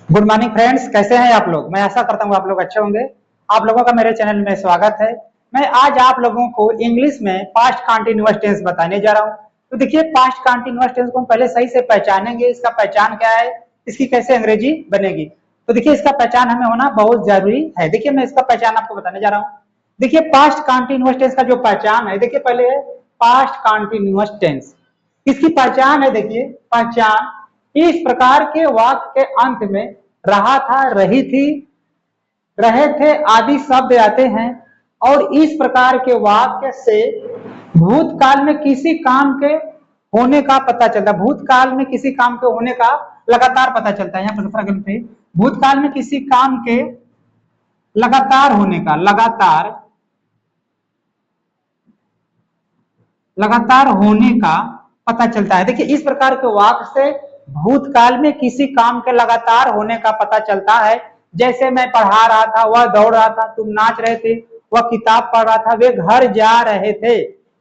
Good morning friends, कैसे हैं आप लोग। मैं आशा करता हूँ आप लोग अच्छे होंगे। आप लोगों का मेरे चैनल में स्वागत है। मैं आज आप लोगों को इंग्लिश में पास्ट कंटीन्यूअस टेंस बताने जा रहा हूँ। तो देखिए, पास्ट कंटीन्यूअस टेंस को हम पहले सही से पहचानेंगे। इसका पहचान क्या है, इसकी कैसे अंग्रेजी बनेगी। तो देखिए, इसका पहचान हमें होना बहुत जरूरी है। देखिए, मैं इसका पहचान आपको बताने जा रहा हूँ। देखिए, पास्ट कंटीन्यूअस टेंस का जो पहचान है, देखिए पहले है पास्ट कंटीन्यूअस टेंस। इसकी पहचान है, देखिए पहचान, इस प्रकार के वाक्य के अंत में रहा था, रही थी, रहे थे आदि शब्द आते हैं और इस प्रकार के वाक्य से भूतकाल में किसी काम के होने का पता चलता है। भूतकाल में किसी काम के होने का लगातार पता चलता है। यहाँ पर दूसरा गलत है। भूतकाल में किसी काम के लगातार होने का, लगातार होने का पता चलता है। देखिए, इस प्रकार के वाक्य से भूतकाल में किसी काम के लगातार होने का पता चलता है। जैसे मैं पढ़ा रहा था, वह दौड़ रहा था, तुम नाच रहे थे, वह किताब पढ़ रहा था, वे घर जा रहे थे।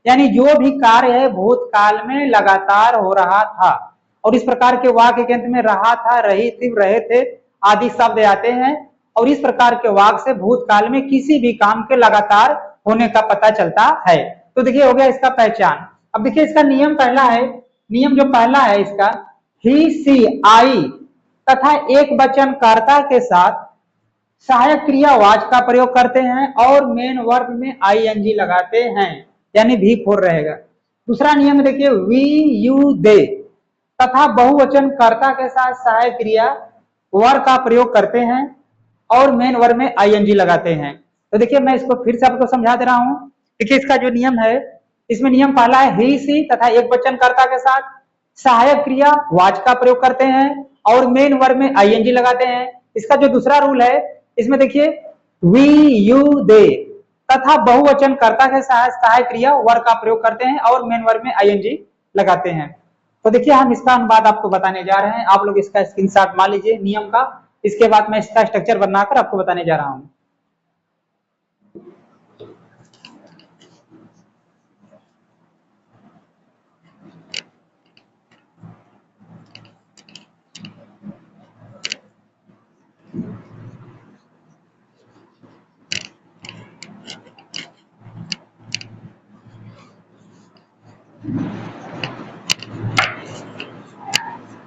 यानी जो भी कार्य है भूतकाल में लगातार हो रहा था। और इस प्रकार के वाक्य के अंत में रहा था, रही थी, रहे थे आदि शब्द आते हैं और इस प्रकार के वाक्य से भूतकाल में किसी भी काम के लगातार होने का पता चलता है। तो देखिए, हो गया इसका पहचान। अब देखिए, इसका नियम पहला है। नियम जो पहला है इसका, ही, सी, आई तथा एक वचन कर्ता के साथ सहायक क्रिया वाच का प्रयोग करते हैं और मेन वर्ब में आईएनजी लगाते हैं, यानी भी फोर रहेगा। दूसरा नियम देखिए, वी, यू, दे तथा बहुवचन कर्ता के साथ सहायक क्रिया वर का प्रयोग करते हैं और मेन वर्ब में आईएनजी लगाते हैं। तो देखिए, मैं इसको फिर से आपको समझा दे रहा हूं। देखिए, इसका जो नियम है, इसमें नियम पहला है ही, सी तथा एक वचन कर्ता के साथ सहायक क्रिया वाच का प्रयोग करते हैं और मेन वर्ब में आईएनजी लगाते हैं। इसका जो दूसरा रूल है, इसमें देखिए वी, यू, दे तथा बहुवचन कर्ता के साथ सहायक क्रिया वर का प्रयोग करते हैं और मेन वर्ब में आईएनजी लगाते हैं। तो देखिए, हम इसका अनुवाद आपको बताने जा रहे हैं। आप लोग इसका स्क्रीनशॉट मान लीजिए नियम का। इसके बाद मैं इसका स्ट्रक्चर बनाकर आपको बताने जा रहा हूं।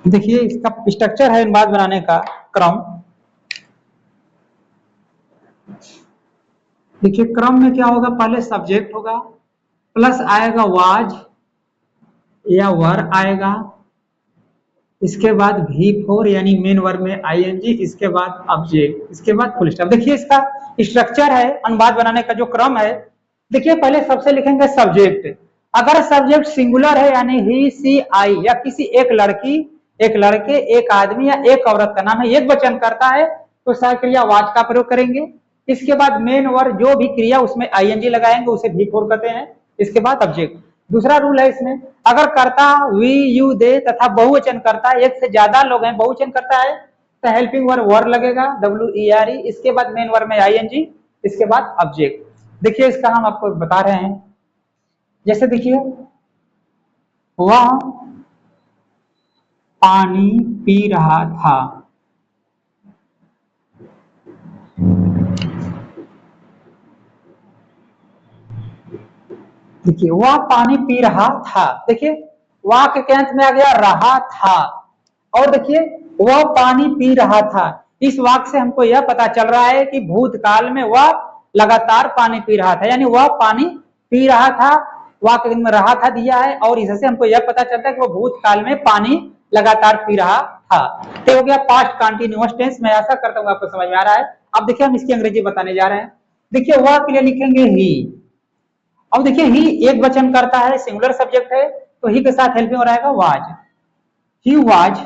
देखिए, इसका स्ट्रक्चर है अनुवाद बनाने का क्रम। देखिए, क्रम में क्या होगा, पहले सब्जेक्ट होगा, प्लस आएगा वाज या वर आएगा, इसके बाद भी फोर यानी मेन वर्ब में आईएनजी, इसके बाद ऑब्जेक्ट, इसके बाद फुल स्टॉप। देखिए, इसका स्ट्रक्चर है अनुवाद बनाने का जो क्रम है। देखिए, पहले सबसे लिखेंगे सब्जेक्ट। अगर सब्जेक्ट सिंगुलर है यानी ही, सी, आई या किसी एक लड़की, एक लड़के, एक आदमी या एक औरत का नाम है, एक वचन करता है, तो सह क्रिया वाच का प्रयोग करेंगे। इसके बाद मेन वर्ब जो भी क्रिया उसमें आईएनजी लगाएंगे, उसे भी फोर कहते हैं। इसके बाद ऑब्जेक्ट। दूसरा रूल है इसमें, अगर कर्ता वी, यू, दे तथा बहुवचन करता, एक से ज्यादा लोग हैं, बहुवचन करता है, तो हेल्पिंग वर्ब वर लगेगा, WERE, इसके बाद मेन वर्ब में आईएनजी, इसके बाद ऑब्जेक्ट। देखिए, इसका हम आपको बता रहे हैं। जैसे देखिए, वह पानी पी रहा था। देखिए, वह पानी पी रहा था। देखिए, वाक्य के अंत में आ गया रहा था और देखिए वह पानी पी रहा था। इस वाक्य से हमको यह पता चल रहा है कि भूतकाल में वह लगातार पानी पी रहा था, यानी वह पानी पी रहा था। वाक्य में रहा था दिया है और इससे हमको यह पता चलता है कि वह भूतकाल में पानी लगातार पी रहा था। तो हो गया पास्ट कंटीन्यूअस टेंस। मैं आशा करता हूँ आपको समझ में आ रहा है। अब देखिए, हम इसकी अंग्रेजी बताने जा रहे हैं। देखिए, वह के लिए लिखेंगे ही। अब देखिए, ही एक वचन करता है, सिंगुलर सब्जेक्ट है, तो ही के साथ हेल्पिंग हो रहेगा वाज, ही वाज।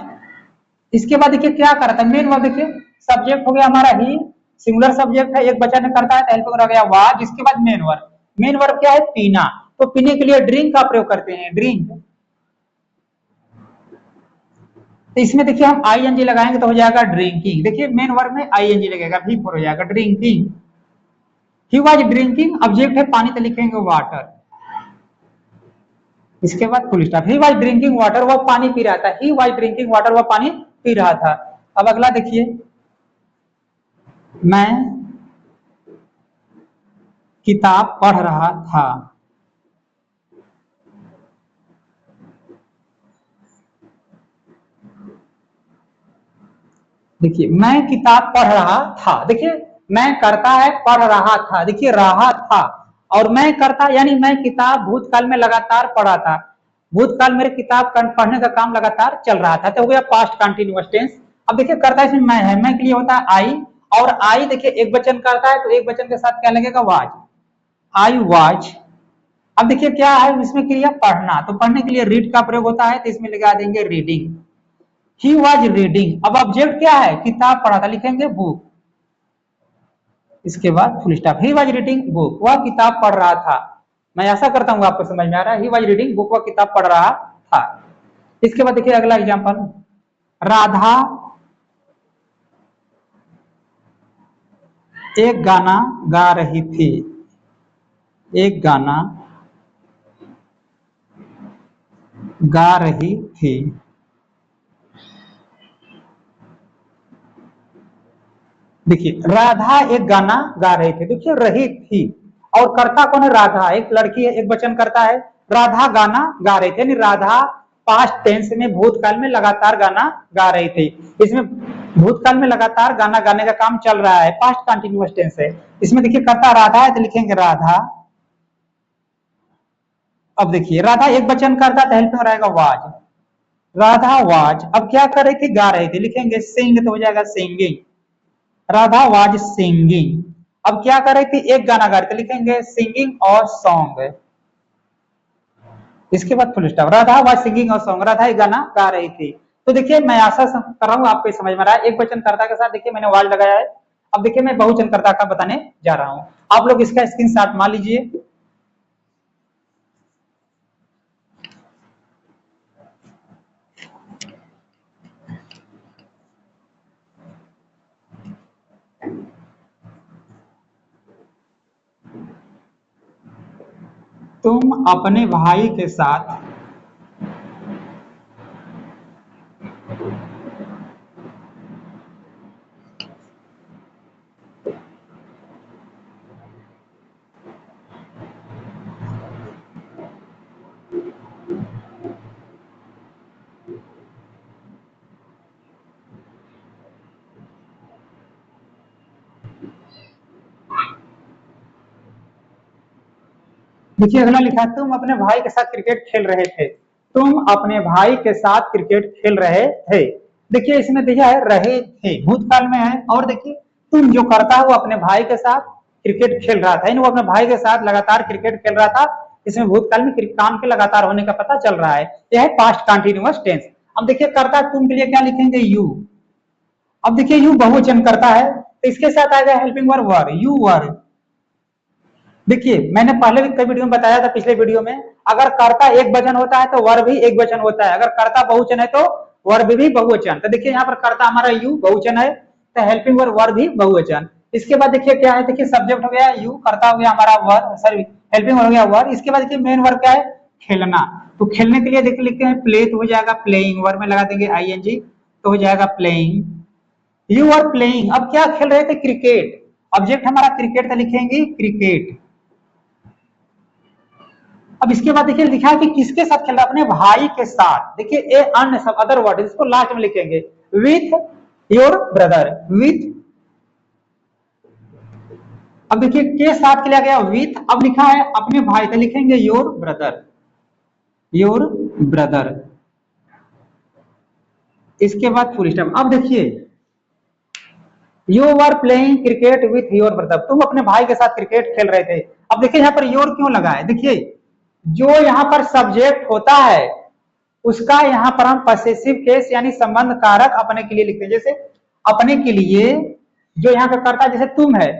इसके बाद देखिए क्या करता है, मेन वर्ब। देखिए, सब्जेक्ट हो गया हमारा ही, सिंगुलर सब्जेक्ट है, एक वचन करता है तो हेल्पिंग हो गया वाज। इसके बाद मेन वर्ब। मेन वर्ब क्या है, पीना, तो पीने के लिए ड्रिंक का प्रयोग करते हैं, ड्रिंक। तो इसमें देखिए हम आईएनजी लगाएंगे तो हो जाएगा ड्रिंकिंग। देखिए, मेन वर्ब में आईएनजी लगेगा, भी फोर हो जाएगा, drinking. He was drinking, object है पानी, तो लिखेंगे वाटर, इसके बाद full stop. He was drinking water, वह पानी पी रहा था। ही वाज ड्रिंकिंग वाटर, वह पानी पी रहा था। अब अगला देखिए, मैं किताब पढ़ रहा था। देखिए मैं किताब पढ़ रहा था, देखिए मैं करता है पढ़ रहा था, देखिए रहा था, और मैं करता यानी मैं किताब भूतकाल में लगातार पढ़ा था, भूतकाल मेरे किताब पढ़ने का काम लगातार चल रहा था, तो हो गया पास्ट कंटिन्यूअस टेंस। अब देखिए करता इसमें मैं है, मैं के लिए होता है आई, और आई देखिए एक वचन करता है तो एक वचन के साथ क्या लगेगा, वाज, आई वाज। अब देखिए क्या है इसमें क्रिया पढ़ना, तो पढ़ने के लिए रीड का प्रयोग होता है, तो इसमें लगा देंगे रीडिंग, ही वॉज रीडिंग। अब ऑब्जेक्ट क्या है, किताब पढ़ा था, लिखेंगे बुक, इसके बाद full stop, he was reading book, वह किताब पढ़ रहा था। मैं ऐसा करता हूँ, आपको समझ में आ रहा है, ही वॉज रीडिंग बुक, वह किताब पढ़ रहा था। इसके बाद देखिए अगला एग्जाम्पल, राधा एक गाना गा रही थी, एक गाना गा रही थी। देखिए राधा एक गाना गा रही थी, देखिए रही थी, और करता कौन है, राधा, एक लड़की है, एक वचन करता है, राधा गाना गा रही थी, यानी राधा पास्ट टेंस में भूतकाल में लगातार गाना गा रही थी। इसमें भूतकाल में लगातार गाना गाने का काम चल रहा है, पास्ट कंटिन्यूअस टेंस है। इसमें देखिए करता राधा है तो लिखेंगे राधा। अब देखिए राधा एक वचन करता तो हेल्प में रहेगा वाज, राधा वाज। अब क्या कर रही थी, गा रही थी, लिखेंगे सिंग, तो हो जाएगा सिंगिंग, राधा वाज सिंगिंग। अब क्या कर रही थी, एक गाना गा रही थी, लिखेंगे सिंगिंग और सॉन्ग, इसके बाद full stop, Radha was singing और सॉन्ग, राधा एक गाना गा रही थी। तो देखिए मैं आशा कर रहा हूँ आपको समझ में आ रहा है, एक वचन कर्ता के साथ देखिए मैंने वाज लगाया है। अब देखिए मैं बहुवचन कर्ता का बताने जा रहा हूँ, आप लोग इसका स्क्रीनशॉट मान लीजिए। तुम अपने भाई के साथ देखिए अगला लिखा, तुम अपने भाई के साथ क्रिकेट खेल रहे थे, तुम अपने भाई के साथ क्रिकेट खेल रहे थे। देखिए इसमें दिया है रहे थे, भूतकाल में है, और देखिए तुम जो करता है वो अपने भाई के साथ क्रिकेट खेल रहा था, वो अपने भाई के साथ लगातार क्रिकेट खेल रहा था। इसमें भूतकाल में काम के लगातार होने का पता चल रहा है, यह है पास्ट कंटिन्यूअस टेंस। अब देखिए करता तुम के लिए क्या लिखेंगे, यू। अब देखिए यू बहुवचन करता है तो इसके साथ आएगा helping verb were, you were. देखिए मैंने पहले भी कई वीडियो में बताया था, पिछले वीडियो में, अगर कर्ता एक वचन होता है तो वर्ब भी एक वचन होता है, अगर कर्ता बहुवचन है तो वर्ब भी बहुवचन। तो देखिए यहाँ पर कर्ता हमारा यू बहुवचन है, तो हेल्पिंग वर्ब भी बहुवचन। इसके बाद देखिए क्या है, देखिए सब्जेक्ट हो गया यू, कर्ता हो गया हमारा वर्ब, सॉरी हेल्पिंग वर्ब हो गया वर्ब। इसके बाद देखिए मेन वर्ब क्या है, खेलना, तो खेलने के लिए देखिए लिखते हैं प्ले, तो हो जाएगा प्लेइंग, वर्ब में लगा देंगे आईएनजी, तो हो जाएगा प्लेइंग, यू आर प्लेइंग। अब क्या खेल रहे थे, क्रिकेट, ऑब्जेक्ट हमारा क्रिकेट था, लिखेंगे क्रिकेट। अब इसके बाद देखिए लिखा है कि किसके साथ खेल रहा है, अपने भाई के साथ। देखिए ए अन्य सब अदर वर्ड, इसको लास्ट में लिखेंगे, विथ योर ब्रदर, विथ। अब देखिए के साथ के लिए गया विथ, अब लिखा है अपने भाई, तो लिखेंगे योर ब्रदर, योर ब्रदर। इसके बाद फुल स्टॉप। अब देखिए you are playing cricket with your brother, तुम अपने भाई के साथ क्रिकेट खेल रहे थे। अब देखिए यहाँ पर योर क्यों लगा है, देखिए जो यहाँ पर सब्जेक्ट होता है उसका यहाँ पर हम पसेसिव केस यानी संबंध कारक अपने के लिए लिखते हैं। जैसे अपने के लिए जो यहाँ पे करता है, जैसे तुम है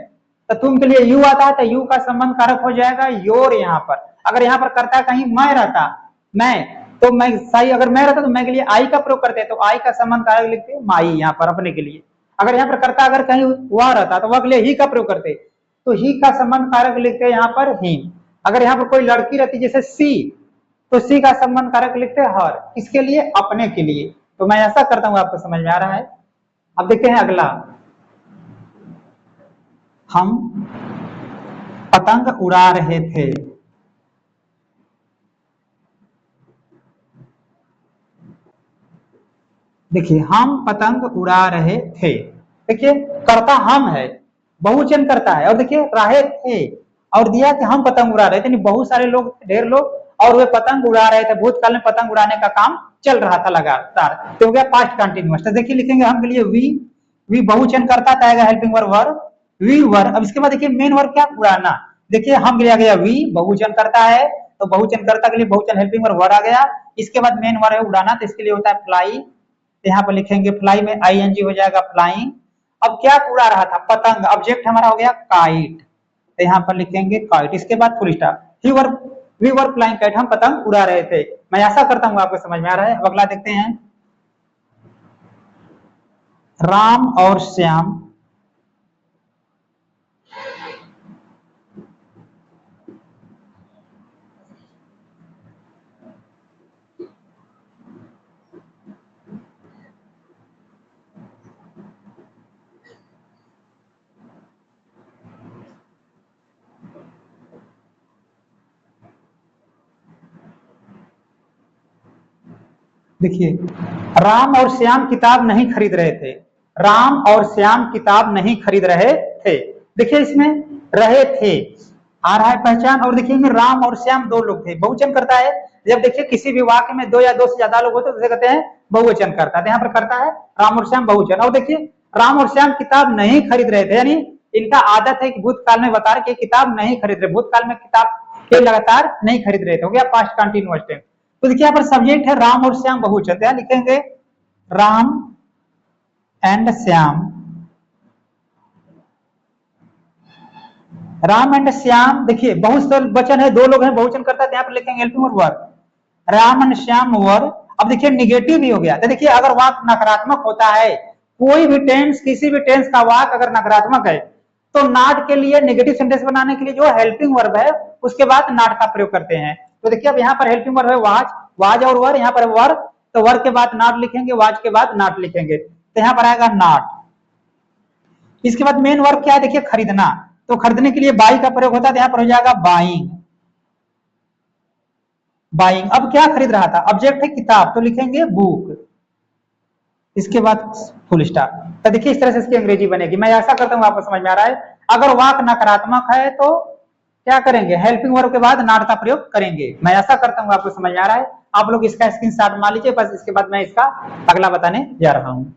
तो तुम के लिए यू आता है, तो यू का संबंध कारक हो जाएगा योर। यहाँ पर अगर यहाँ पर करता है कहीं मैं रहता, मैं, तो मैं सही, अगर मैं रहता तो मैं के लिए आई का प्रयोग करते हैं, तो आई का संबंध कारक लिखते हैं माई यहाँ पर अपने के लिए। अगर यहाँ पर करता अगर कहीं वह रहता तो वह के लिए ही का प्रयोग करते, तो ही का संबंध कारक लिखते हैं यहाँ पर ही। अगर यहाँ पर कोई लड़की रहती जैसे सी, तो सी का संबंध कारक लिखते हैं हर, इसके लिए अपने के लिए। तो मैं ऐसा करता हूँ, आपको समझ में आ रहा है। अब देखते हैं अगला, हम पतंग उड़ा रहे थे। देखिए हम पतंग उड़ा रहे थे, देखिए कर्ता हम है, बहुवचन करता है, और देखिए रहे थे और दिया कि हम पतंग उड़ा रहे थे, यानी बहुत सारे लोग, ढेर लोग, और वे पतंग उड़ा रहे थे, भूतकाल में पतंग उड़ाने का काम चल रहा था लगातार, तो हो गया पास्ट कंटिन्यूअस। तो देखिए लिखेंगे हम के लिए वी बहुवचन करता था, आएगा हेल्पिंग वर्ब वी वर। अब इसके बाद देखिए मेन वर्ब क्या, उड़ाना। देखिए हम के लिए आ गया वी, बहुवचन करता है, तो बहुवचन करता के लिए बहुवचन हेल्पिंग वर्ब वर आ गया। इसके बाद मेन वर्ब है उड़ाना, तो इसके लिए होता है फ्लाई, तो यहाँ पर लिखेंगे फ्लाई में आईएनजी हो जाएगा फ्लाइंग। अब क्या उड़ा रहा था, पतंग, ऑब्जेक्ट हमारा हो गया काइट, तो यहाँ पर लिखेंगे काइट। इसके बाद full stop, we were flying kite, हम पतंग उड़ा रहे थे। मैं ऐसा करता हूँ आपको समझ में आ रहा है। अब अगला देखते हैं, राम और श्याम देखिए राम और श्याम किताब नहीं खरीद रहे थे, राम और श्याम किताब नहीं खरीद रहे थे। देखिए इसमें रहे थे आ रहा है पहचान, और देखिए राम और श्याम दो लोग थे, बहुवचन करता है। जब देखिए किसी भी वाक्य में दो या दो से ज्यादा लोग होते हैं तो कहते हैं बहुवचन करता है, यहाँ पर करता है राम और श्याम बहुवचन। और देखिए राम और श्याम किताब नहीं खरीद रहे थे, यानी इनका आदत है कि भूतकाल में बता रहे किताब नहीं खरीद रहे, भूतकाल में किताब के लगातार नहीं खरीद रहे थे, हो गया पास्ट कंटिन्यूअस टेंस। तो देखिए यहाँ पर सब्जेक्ट है राम और श्याम बहुवचन, यहाँ लिखेंगे राम एंड श्याम, राम एंड श्याम। देखिए बहुत वचन है, दो लोग हैं, बहुवचन करता है, यहाँ पर लिखेंगे helping verb Ram and Shyam were. अब देखिए निगेटिव भी हो गया, तो देखिए अगर वाक नकारात्मक होता है, कोई भी टेंस, किसी भी टेंस का वाक अगर नकारात्मक है, तो नाट के लिए, नेगेटिव सेंटेंस बनाने के लिए जो हेल्पिंग वर्ब है उसके बाद नाट का प्रयोग करते हैं। तो देखिए अब यहाँ पर हेल्पिंग वर्ब है वाज, वाज और वर, यहाँ पर वर, तो वर के बाद नाट लिखेंगे, वाज के बाद नाट लिखेंगे, तो यहाँ पर आएगा नाट। इसके बाद मेन वर्ब क्या है, देखिए खरीदना, तो खरीदने के लिए बाई का प्रयोग होता है, तो यहाँ पर हो जाएगा बाइंग, बाइंग। अब क्या खरीद रहा था, ऑब्जेक्ट है किताब, तो लिखेंगे बुक, इसके बाद फुल स्टॉप। तो देखिए इस तरह से इसकी अंग्रेजी बनेगी। मैं ऐसा करता हूँ आपको समझ में आ रहा है। अगर वाक नकारात्मक है तो क्या करेंगे, हेल्पिंग वर्ब के बाद नॉट का प्रयोग करेंगे। मैं ऐसा करता हूँ आपको समझ में आ रहा है। आप लोग इसका स्क्रीनशॉट मान लीजिए, बस इसके बाद मैं इसका अगला बताने जा रहा हूँ।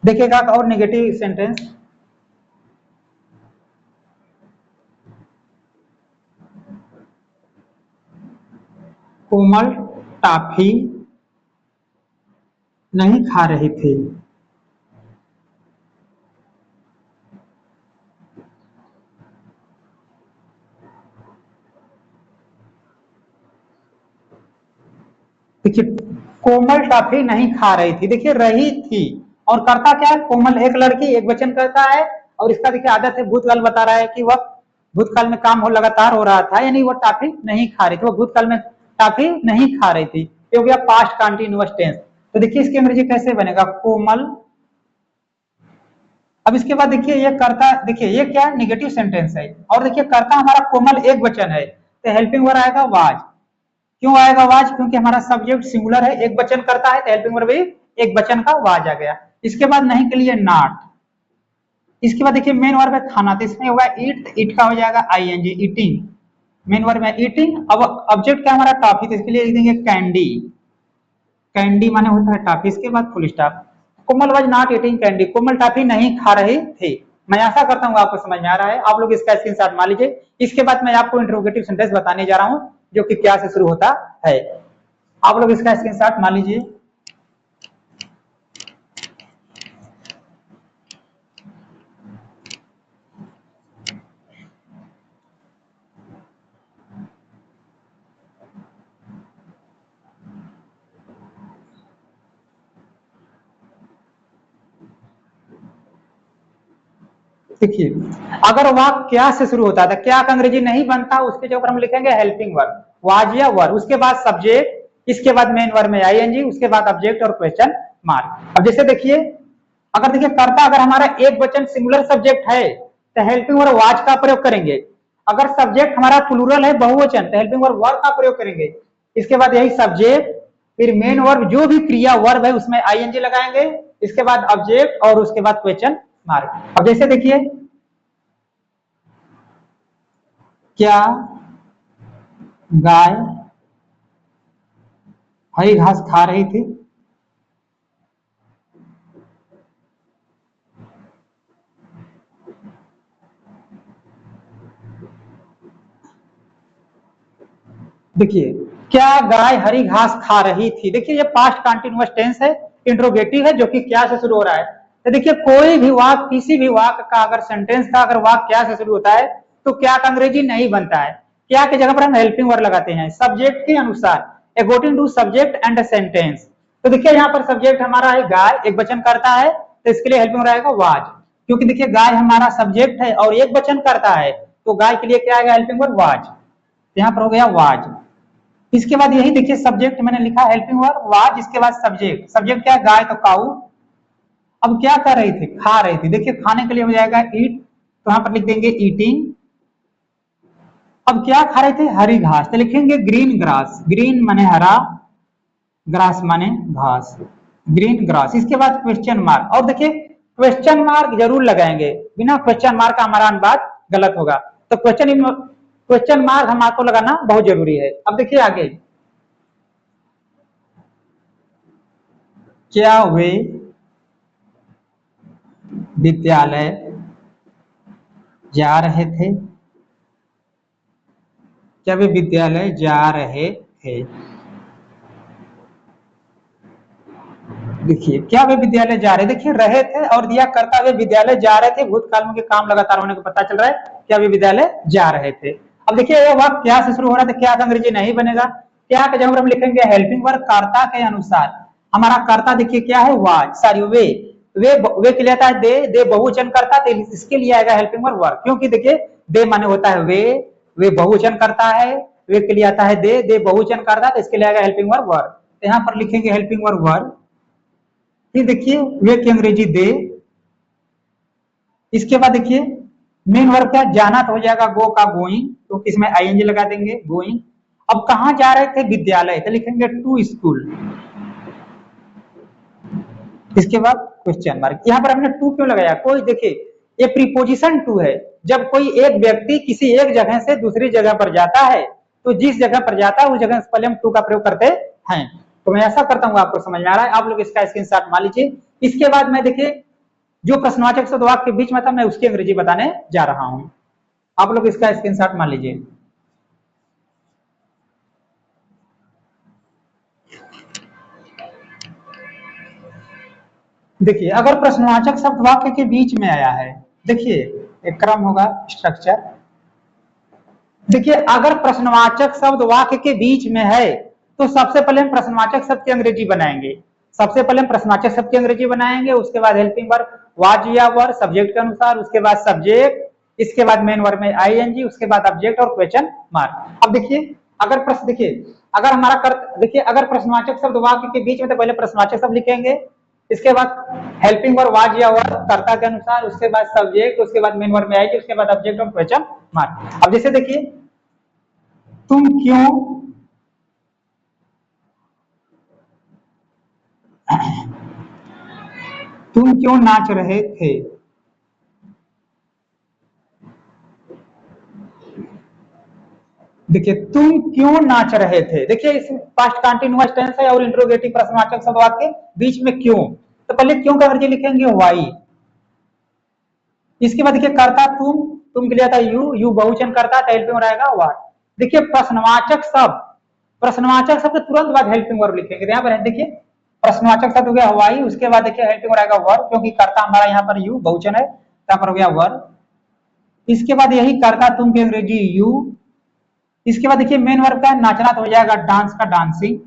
देखिएगा और नेगेटिव सेंटेंस, कोमल टॉफी नहीं खा रहे थे। देखिए कोमल टॉफी नहीं खा रही थी, देखिए रही थी, और करता क्या है, कोमल एक लड़की एक वचन करता है, और इसका देखिए आदत है, भूतकाल बता रहा है कि वह भूतकाल में काम हो लगातार हो रहा था, यानी वो टॉफी नहीं खा रही थी, वो भूतकाल में टॉफी नहीं खा रही थी, ये हो गया पास्ट कंटिन्यूअस टेंस। तो देखिए इसकी अंग्रेजी कैसे बनेगा, कोमल। अब इसके बाद देखिए ये करता, देखिए ये क्या है, निगेटिव सेंटेंस है, और देखिए करता हमारा कोमल एक वचन है, तो हेल्पिंग वर्ब आएगा वाज। क्यों आएगा वाज, क्योंकि हमारा सब्जेक्ट सिंगुलर है, एक वचन करता है, तो हेल्पिंग वर्ब भी एक वचन का वाज आ गया। इसके बाद नहीं के लिए नॉट। इसके बाद देखिए मेन वर्ब है खाना, तो इसमें होगा ईट, ईट का हो जाएगा आईएनजी, ईटिंग। मेन वर्ब है ईटिंग। अब ऑब्जेक्ट क्या हमारा टॉफी, तो इसके लिए लिख देंगे कैंडी, कैंडी माने होता है टॉफी, इसके बाद full stop. Komal was not eating candy, Komal toffee नहीं खा रहे थे। मैं आशा करता हूँ आपको समझ में आ रहा है। आप लोग इसका स्क्रीनशॉट मान लीजिए। इसके बाद मैं आपको इंटरोगेटिव सेंटेंस बताने जा रहा हूँ, जो कि क्या से शुरू होता है। आप लोग इसका स्क्रीनशॉट मान लीजिए। देखिए अगर वाक्य क्या से शुरू होता था, क्या का अंग्रेजी नहीं बनता, उसके जो ऊपर हम लिखेंगे हेल्पिंग वर्ब, वाज या वर, उसके बाद सब्जेक्ट, इसके बाद मेन वर्ब में आईएनजी, उसके बाद ऑब्जेक्ट और क्वेश्चन मार्क। अब जैसे देखिए, अगर देखिए कर्ता अगर हमारा एक वचन सिंगुलर सब्जेक्ट है तो हेल्पिंग वर्ब वाज का प्रयोग करेंगे। अगर सब्जेक्ट हमारा प्लूरल है, बहुवचन, तो हेल्पिंग वर्ब वर का प्रयोग करेंगे। इसके बाद यही सब्जेक्ट, फिर मेन वर्ब, जो भी क्रिया वर्ब है उसमें आईएनजी लगाएंगे, इसके बाद ऑब्जेक्ट और उसके बाद क्वेश्चन मार्क। अब जैसे देखिए, क्या गाय हरी घास खा रही थी? देखिए क्या गाय हरी घास खा रही थी, देखिए ये पास्ट कंटीन्यूअस टेंस है, इंट्रोगेटिव है, जो कि क्या से शुरू हो रहा है। तो देखिए कोई भी वाक्य, किसी भी वाक्य का अगर सेंटेंस का अगर वाक्य क्या से शुरू होता है तो क्या का अंग्रेजी नहीं बनता है। क्या की जगह पर हम हेल्पिंग वर्ब लगाते हैं सब्जेक्ट के अनुसार, according to subject and sentence. तो देखिए यहाँ पर सब्जेक्ट हमारा है गाय, एक वचन करता है, तो इसके लिए हेल्पिंग रहेगा वाज, क्योंकि देखिए गाय हमारा सब्जेक्ट है और एक वचन करता है, तो गाय के लिए क्या आएगा हेल्पिंग वर्ब वाज, यहाँ पर हो गया वाज। इसके बाद यही देखिए सब्जेक्ट मैंने लिखा हेल्पिंग वर्ब वाज, इसके बाद सब्जेक्ट, सब्जेक्ट क्या है गाय, तो काऊ। अब क्या कर रही थी, खा रही थी, देखिए खाने के लिए हो जाएगा ईट, तो यहां पर लिख देंगे ईटिंग। अब क्या खा रहे थे, हरी घास, तो लिखेंगे ग्रीन ग्रास, ग्रीन माने हरा, ग्रास माने घास, ग्रीन ग्रास। इसके बाद क्वेश्चन मार्क, और देखिए क्वेश्चन मार्क जरूर लगाएंगे, बिना क्वेश्चन मार्क का हमारा अनुवाद गलत होगा, तो क्वेश्चन मार्क हम आपको लगाना बहुत जरूरी है। अब देखिए आगे, क्या वे विद्यालय जा रहे थे? क्या वे विद्यालय जा रहे थे? देखिए क्या वे विद्यालय जा रहे, देखिए रहे थे और दिया करता वे विद्यालय जा रहे थे, भूतकाल में काम लगातार होने को पता चल रहा है, क्या वे विद्यालय जा रहे थे। अब देखिए ये वाक्य क्या से शुरू हो रहा था, क्या का अंग्रेजी नहीं बनेगा, क्या का जब हम लिखेंगे हेल्पिंग वर्ब कर्ता के अनुसार, हमारा कर्ता देखिए क्या है वाज, सॉरी वे के लिए आता है दे बहुवचन करता, तो इसके लिए आएगा हेल्पिंग वर्ब वर, क्योंकि देखिए दे माने होता है वे बहुवचन करता है, वे के लिए आता है दे बहुवचन करता, तो इसके लिए आएगा हेल्पिंग वर्ब वर, तो यहाँ पर लिखेंगे हेल्पिंग वर्ब वर। ये देखिए वे की अंग्रेजी दे, इसके बाद देखिए मेन वर्ब क्या, जाना तो हो जाएगा गो का गोइंग, तो इसमें आईएनजी लगा देंगे गोइंग। अब कहां जा रहे थे, विद्यालय, तो लिखेंगे टू स्कूल, इसके बाद क्वेश्चन मार्क। यहाँ पर हमने टू क्यों लगाया, कोई देखिए ये प्रीपोजिशन टू है, जब कोई एक व्यक्ति किसी एक जगह से दूसरी जगह पर जाता है तो जिस जगह पर जाता है उस जगह से पहले हम टू का प्रयोग करते हैं। तो मैं ऐसा करता हूँ, आपको समझ में आ रहा है, आप लोग इसका स्क्रीनशॉट मान लीजिए। इसके बाद मैं देखिए जो प्रश्नवाचक शब्द वाक्य के बीच में था मैं उसकी अंग्रेजी बताने जा रहा हूं, आप लोग इसका स्क्रीनशॉट मान लीजिए। देखिए अगर प्रश्नवाचक शब्द वाक्य के बीच में आया है, देखिए एक क्रम होगा, स्ट्रक्चर। देखिए अगर प्रश्नवाचक शब्द वाक्य के बीच में है तो सबसे पहले हम प्रश्नवाचक शब्द की अंग्रेजी बनाएंगे, सबसे पहले हम प्रश्नवाचक शब्द की अंग्रेजी बनाएंगे, उसके बाद हेल्पिंग वर्ब वाज या वर सब्जेक्ट के अनुसार, उसके बाद सब्जेक्ट, इसके बाद मेन वर्ब में आईएनजी, उसके बाद ऑब्जेक्ट और क्वेश्चन मार्क। अब देखिए अगर प्रश्न, देखिए अगर हमारा देखिए अगर प्रश्नवाचक शब्द वाक्य के बीच में तो पहले प्रश्नवाचक शब्द लिखेंगे, इसके बाद हेल्पिंग वर्ब वाज या वर कर्ता के अनुसार, उसके बाद सब्जेक्ट, उसके बाद मेन वर्ब में आएगी, उसके बाद ऑब्जेक्ट और क्वेश्चन मार्क। अब जैसे देखिए तुम क्यों तुम क्यों नाच रहे थे, देखिए तुम क्यों नाच रहे थे, देखिए इस पास्ट कंटीन्यूअस टेंस है और इंट्रोगेटिव प्रश्नवाचक शब्द वाक्य बीच में क्यों, तो पहले क्यों का अंग्रेजी लिखेंगे व्हाई। इसके बाद देखिए करता तुम के लिए आता यू बहुवचन करता, तो हेल्पिंग रहेगा व्हाट। देखिए प्रश्नवाचक शब्द तुरंत बाद हेल्पिंग वर्ब लिखेंगे, यहाँ पर देखिए प्रश्नवाचक शब्द हो गया व्हाई, उसके बाद देखिए हेल्पिंग रहेगा वर्ब, क्योंकि करता हमारा यहाँ पर यू बहुवचन है, यहाँ पर हो गया वर्ब। इसके बाद यही करता तुम की अंग्रेजी यू, इसके बाद देखिए मेन वर्ब का नाचना तो हो जाएगा डांस का डांसिंग,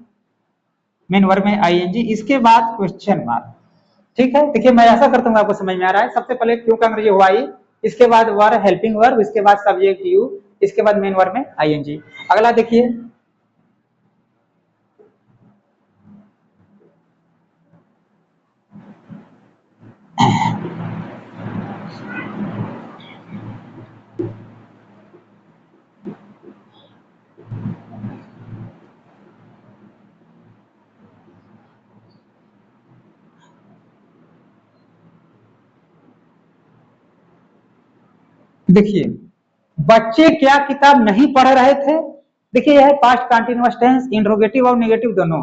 मेन वर्ब में आईएनजी, इसके बाद क्वेश्चन मार्क। ठीक है, देखिए मैं ऐसा करता हूँ, आपको समझ में आ रहा है, सबसे पहले क्यों का अंग्रेजी व्हाई, इसके बाद वर हेल्पिंग वर्ब, इसके बाद सब्जेक्ट यू, इसके बाद मेन वर्ब में आईएनजी। अगला देखिए, देखिए बच्चे क्या किताब नहीं पढ़ रहे थे। देखिए यह पास्ट कंटिन्यूअस टेंस, इंट्रोगेटिव और नेगेटिव दोनों,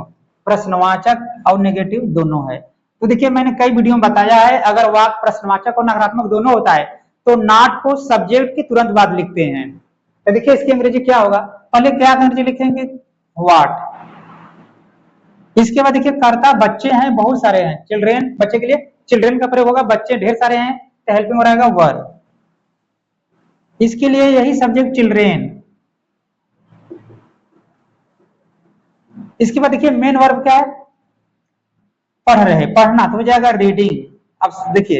प्रश्नवाचक और नेगेटिव दोनों है। तो देखिए मैंने कई वीडियो में बताया है, अगर वाक्य प्रश्नवाचक और नकारात्मक दोनों होता है तो नॉट को सब्जेक्ट के तुरंत बाद लिखते हैं। तो देखिए इसकी अंग्रेजी क्या होगा, पहले क्या अंग्रेजी लिखेंगे, व्हाट। इसके बाद देखिए कर्ता बच्चे हैं, बहुत सारे हैं, चिल्ड्रेन, बच्चे के लिए चिल्ड्रेन का प्रयोग होगा, बच्चे ढेर सारे हैं तो हेल्पिंग हो रहेगा वर। इसके लिए यही सब्जेक्ट चिल्ड्रेन। इसके बाद देखिए मेन वर्ब क्या है, पढ़ रहे, पढ़ना, तो हो जाएगा रीडिंग। अब देखिए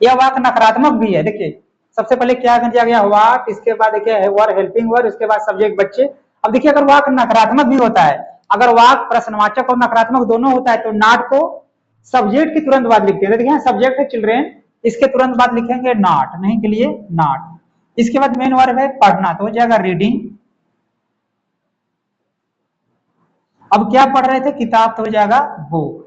यह वाक्य नकारात्मक भी है। देखिए सबसे पहले क्या कर दिया गया, व्हाट, इसके बाद देखिए वर हेल्पिंग वर्ब, इसके बाद सब्जेक्ट बच्चे। अब देखिए अगर वाक्य नकारात्मक भी होता है, अगर वाक्य प्रश्नवाचक और नकारात्मक दोनों होता है तो नॉट को सब्जेक्ट के तुरंत बाद लिखते हैं। देखिए सब्जेक्ट है चिल्ड्रेन, इसके तुरंत बाद लिखेंगे नॉट, नहीं के लिए नॉट। इसके बाद मेन वर्ब है पढ़ना, तो हो जाएगा रीडिंग। अब क्या पढ़ रहे थे, किताब, तो हो जाएगा बुक।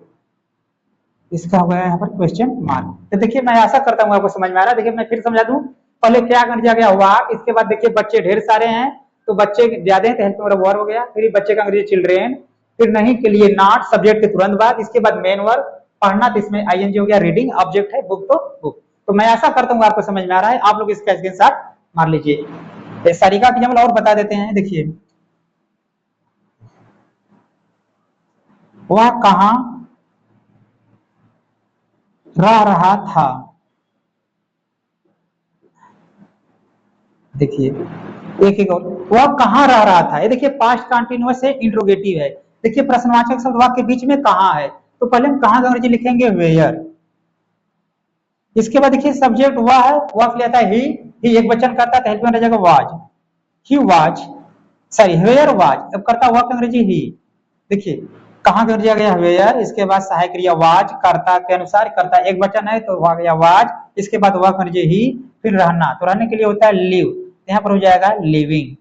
इसका हो गया यहाँ पर क्वेश्चन मार्क। तो देखिए मैं आशा करता हूँ आपको समझ में आ रहा है। देखिए मैं फिर समझा दूं, पहले क्या कर दिया गया, व्हाट, इसके बाद देखिए बच्चे ढेर सारे हैं तो बच्चे ज्यादा हैं तो हेल्पिंग वर्ब वर हो गया, फिर बच्चे का अंग्रेजी चिल्ड्रेन, फिर नहीं के लिए नॉट, सब्जेक्ट के तुरंत बाद, इसके बाद मेन वर्ब पढ़ना, तो इसमें आईएनजी हो गया, रीडिंग, ऑब्जेक्ट है बुक, तो बुक। तो मैं आशा करता हूँ आपको समझ में आ रहा है। आप लोग इसका स्क्रीनशॉट मार लीजिए। सारिका की जमल और बता देते हैं। देखिए वह कहां रह रहा था, देखिए एक एक और, वह कहां रह रहा था। ये देखिए पास्ट कंटिन्यूअस है, इंट्रोगेटिव है। देखिए प्रश्नवाचक शब्द वाक्य के बीच में कहां है, तो पहले हम कहां का अंग्रेजी लिखेंगे, वेयर। इसके बाद देखिए सब्जेक्ट वह है, वह लेता है ही एक वचन करता है, हेल्प में रह जाएगा was, he was, sorry were was. अब करता हुआ का अंग्रेजी ही। देखिए कहां कर दिया गया, वेयर, इसके बाद सहायक क्रिया वाज, कर्ता के अनुसार, कर्ता एक वचन है तो वह गया वाज, इसके बाद वह कर ही, फिर रहना, तो रहने के लिए होता है लिव, यहाँ पर हो जाएगा लिविंग।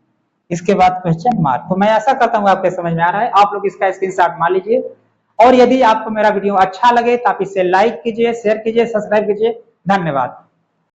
इसके बाद क्वेश्चन मार्क। तो मैं आशा करता हूँ आपके समझ में आ रहा है। आप लोग इसका स्क्रीनशॉट मार लीजिए, और यदि आपको मेरा वीडियो अच्छा लगे तो आप इसे लाइक कीजिए, शेयर कीजिए, सब्सक्राइब कीजिए। धन्यवाद।